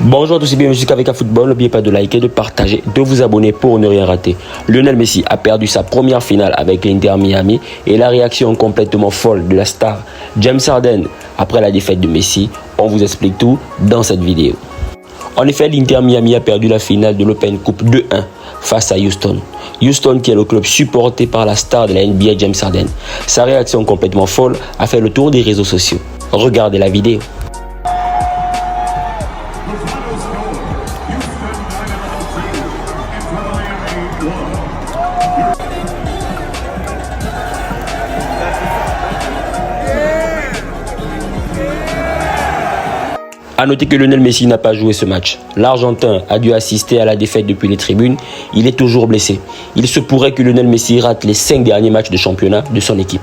Bonjour à tous et bienvenue sur KVK Football. N'oubliez pas de liker, de partager, de vous abonner pour ne rien rater. Lionel Messi a perdu sa première finale avec l'Inter Miami et la réaction complètement folle de la star James Harden après la défaite de Messi. On vous explique tout dans cette vidéo. En effet, l'Inter Miami a perdu la finale de l'Open Cup 2-1 face à Houston. Houston qui est le club supporté par la star de la NBA James Harden. Sa réaction complètement folle a fait le tour des réseaux sociaux. Regardez la vidéo. A noter que Lionel Messi n'a pas joué ce match. L'Argentin a dû assister à la défaite depuis les tribunes. Il est toujours blessé. Il se pourrait que Lionel Messi rate les 5 derniers matchs de championnat de son équipe.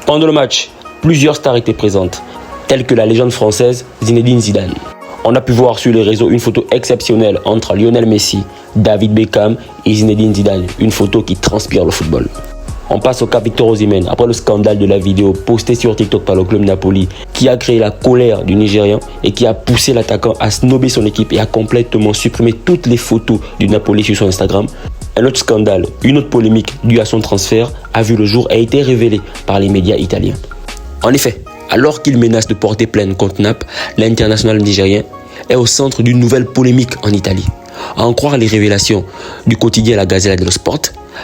Pendant le match, plusieurs stars étaient présentes, telles que la légende française Zinedine Zidane. On a pu voir sur les réseaux une photo exceptionnelle entre Lionel Messi, David Beckham et Zinedine Zidane. Une photo qui transpire le football. On passe au cas Victor Osimhen après le scandale de la vidéo postée sur TikTok par le club Napoli qui a créé la colère du Nigérian et qui a poussé l'attaquant à snober son équipe et à complètement supprimer toutes les photos du Napoli sur son Instagram. Un autre scandale, une autre polémique due à son transfert a vu le jour et a été révélée par les médias italiens. En effet, alors qu'il menace de porter plainte contre Naples, l'international nigérien est au centre d'une nouvelle polémique en Italie. À en croire les révélations du quotidien La Gazzetta dello Sport,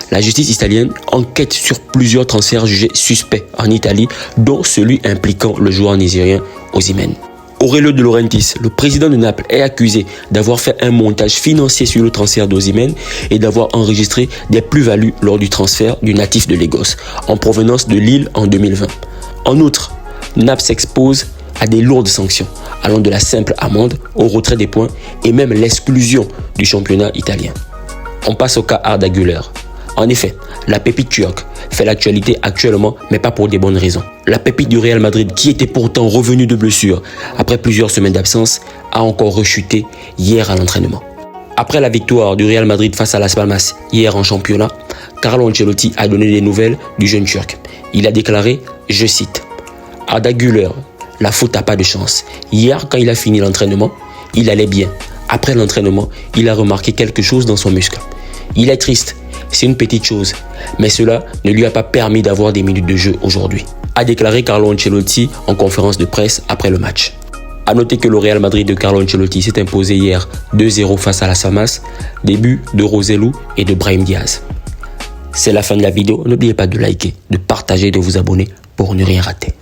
la justice italienne enquête sur plusieurs transferts jugés suspects en Italie, dont celui impliquant le joueur nigérien Osimhen. Aurelio De Laurentiis, le président de Naples, est accusé d'avoir fait un montage financier sur le transfert d'Osimhen et d'avoir enregistré des plus-values lors du transfert du natif de Lagos, en provenance de Lille en 2020. En outre, Naples s'expose à des lourdes sanctions, allant de la simple amende au retrait des points et même l'exclusion du championnat italien. On passe au cas Arda Güler. En effet, la pépite turque fait l'actualité actuellement, mais pas pour des bonnes raisons. La pépite du Real Madrid, qui était pourtant revenue de blessure après plusieurs semaines d'absence, a encore rechuté hier à l'entraînement. Après la victoire du Real Madrid face à Las Palmas hier en championnat, Carlo Ancelotti a donné des nouvelles du jeune turc. Il a déclaré, je cite, « Arda Güler, la faute n'a pas de chance. Hier, quand il a fini l'entraînement, il allait bien. Après l'entraînement, il a remarqué quelque chose dans son muscle. Il est triste. C'est une petite chose, mais cela ne lui a pas permis d'avoir des minutes de jeu aujourd'hui, a déclaré Carlo Ancelotti en conférence de presse après le match. A noter que le Real Madrid de Carlo Ancelotti s'est imposé hier 2-0 face à Las Palmas, début de Roselu et de Brahim Diaz. C'est la fin de la vidéo, n'oubliez pas de liker, de partager et de vous abonner pour ne rien rater.